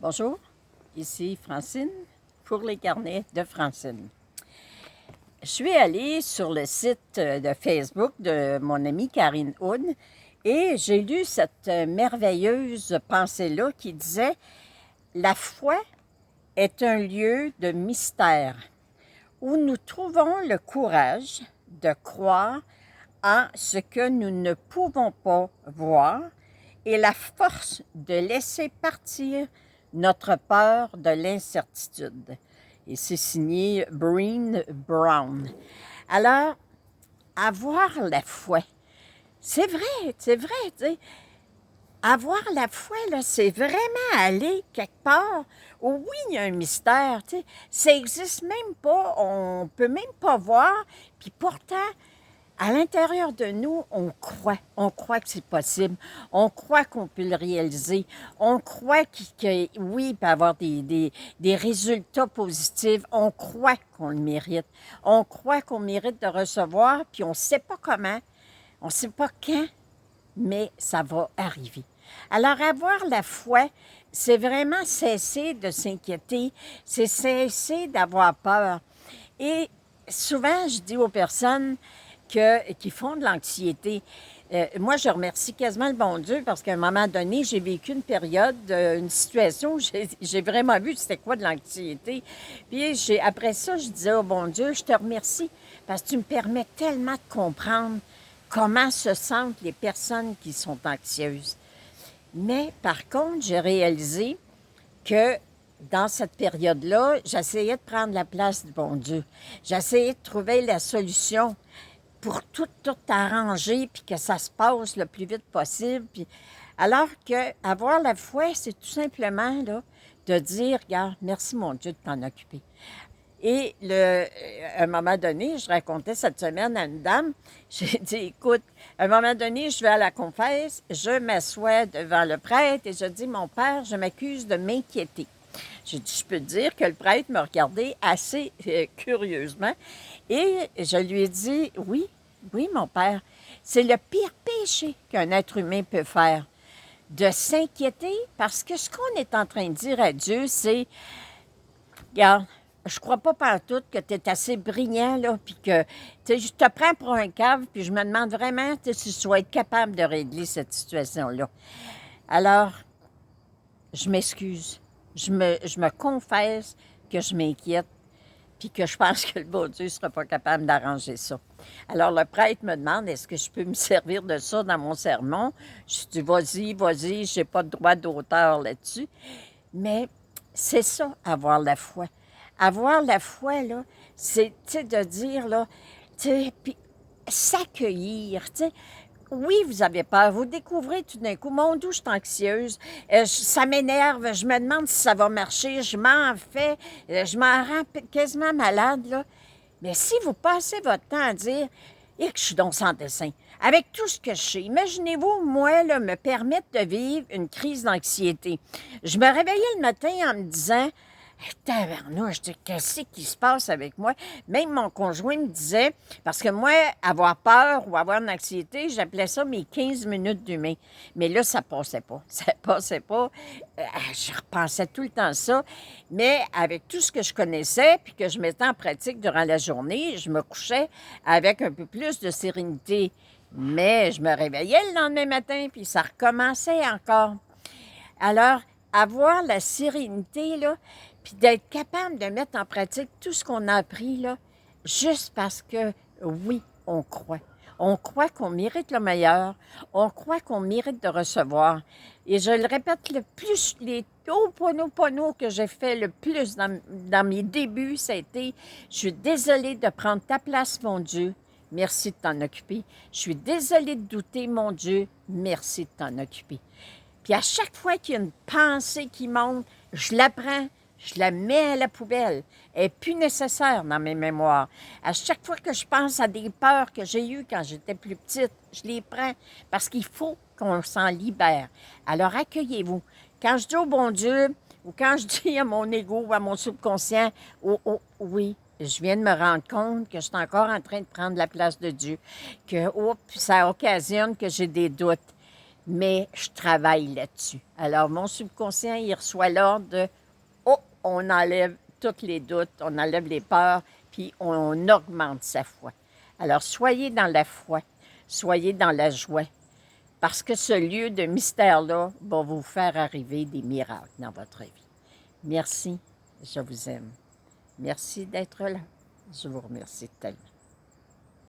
Bonjour, ici Francine pour les carnets de Francine. Je suis allée sur le site de Facebook de mon amie Karine Hood et j'ai lu cette merveilleuse pensée-là qui disait « La foi est un lieu de mystère où nous trouvons le courage de croire en ce que nous ne pouvons pas voir et la force de laisser partir notre peur de l'incertitude. » Et c'est signé Brené Brown. Alors, avoir la foi, c'est vrai, tu sais. Avoir la foi, là, c'est vraiment aller quelque part où, oui, il y a un mystère, tu sais. Ça n'existe même pas, on ne peut même pas voir, puis pourtant, à l'intérieur de nous, on croit que c'est possible, on croit qu'on peut le réaliser, on croit que oui, il peut y avoir des résultats positifs, on croit qu'on le mérite, on croit qu'on mérite de recevoir, puis on ne sait pas comment, on ne sait pas quand, mais ça va arriver. Alors, avoir la foi, c'est vraiment cesser de s'inquiéter, c'est cesser d'avoir peur. Et souvent, je dis aux personnes qui font de l'anxiété. Moi, je remercie quasiment le bon Dieu parce qu'à un moment donné, j'ai vécu une période, une situation où j'ai vraiment vu c'était quoi de l'anxiété. Puis après ça, je disais au bon Dieu, je te remercie parce que tu me permets tellement de comprendre comment se sentent les personnes qui sont anxieuses. Mais par contre, j'ai réalisé que dans cette période-là, j'essayais de prendre la place du bon Dieu. J'essayais de trouver la solution pour tout arranger, puis que ça se passe le plus vite possible. Puis, alors qu'avoir la foi, c'est tout simplement là, de dire, regarde, merci mon Dieu de t'en occuper. Et à un moment donné, je racontais cette semaine à une dame, j'ai dit, écoute, à un moment donné, je vais à la confesse, je m'assois devant le prêtre et je dis, mon père, je m'accuse de m'inquiéter. J'ai dit, je peux te dire que le prêtre m'a regardé assez curieusement et je lui ai dit, oui, mon père, c'est le pire péché qu'un être humain peut faire, de s'inquiéter parce que ce qu'on est en train de dire à Dieu, c'est, regarde, je crois pas partout que tu es assez brillant, là, puis que, tu sais, je te prends pour un cave, puis je me demande vraiment si tu vas être capable de régler cette situation-là. Alors, je m'excuse. Je me confesse que je m'inquiète, puis que je pense que le bon Dieu ne sera pas capable d'arranger ça. Alors, le prêtre me demande, est-ce que je peux me servir de ça dans mon sermon? Je dis, vas-y, je n'ai pas de droit d'auteur là-dessus. Mais c'est ça, avoir la foi. Avoir la foi, là, c'est, tu sais, de dire, là, tu sais, puis s'accueillir, tu sais. Oui, vous avez peur. Vous découvrez tout d'un coup, mon Dieu, je suis anxieuse. Ça m'énerve. Je me demande si ça va marcher. Je m'en fais. Je m'en rends quasiment malade, là. Mais si vous passez votre temps à dire, et que je suis donc sans dessin, avec tout ce que je sais, imaginez-vous, moi, là, me permettre de vivre une crise d'anxiété. Je me réveillais le matin en me disant, tabarnouche, je dis, qu'est-ce qui se passe avec moi? Même mon conjoint me disait, parce que moi, avoir peur ou avoir une anxiété, j'appelais ça mes 15 minutes d'humain. Mais là, ça passait pas. Ça passait pas. Je repensais tout le temps ça. Mais avec tout ce que je connaissais, puis que je mettais en pratique durant la journée, je me couchais avec un peu plus de sérénité. Mais je me réveillais le lendemain matin, puis ça recommençait encore. Alors, avoir la sérénité, là, puis d'être capable de mettre en pratique tout ce qu'on a appris, là, juste parce que, oui, on croit. On croit qu'on mérite le meilleur. On croit qu'on mérite de recevoir. Et je le répète, le plus, les Ho'oponopono que j'ai fait le plus dans mes débuts, ça a été, je suis désolée de prendre ta place, mon Dieu. Merci de t'en occuper. Je suis désolée de douter, mon Dieu. Merci de t'en occuper. Puis à chaque fois qu'il y a une pensée qui monte, je la prends, je la mets à la poubelle. Elle n'est plus nécessaire dans mes mémoires. À chaque fois que je pense à des peurs que j'ai eues quand j'étais plus petite, je les prends parce qu'il faut qu'on s'en libère. Alors accueillez-vous. Quand je dis au bon Dieu ou quand je dis à mon ego ou à mon subconscient, oh, oui, je viens de me rendre compte que je suis encore en train de prendre la place de Dieu, que ça occasionne que j'ai des doutes. mais je travaille là-dessus. Alors, mon subconscient, il reçoit l'ordre de « Oh, on enlève tous les doutes, on enlève les peurs, puis on augmente sa foi. » Alors, soyez dans la foi, soyez dans la joie, parce que ce lieu de mystère-là va vous faire arriver des miracles dans votre vie. Merci, je vous aime. Merci d'être là. Je vous remercie tellement.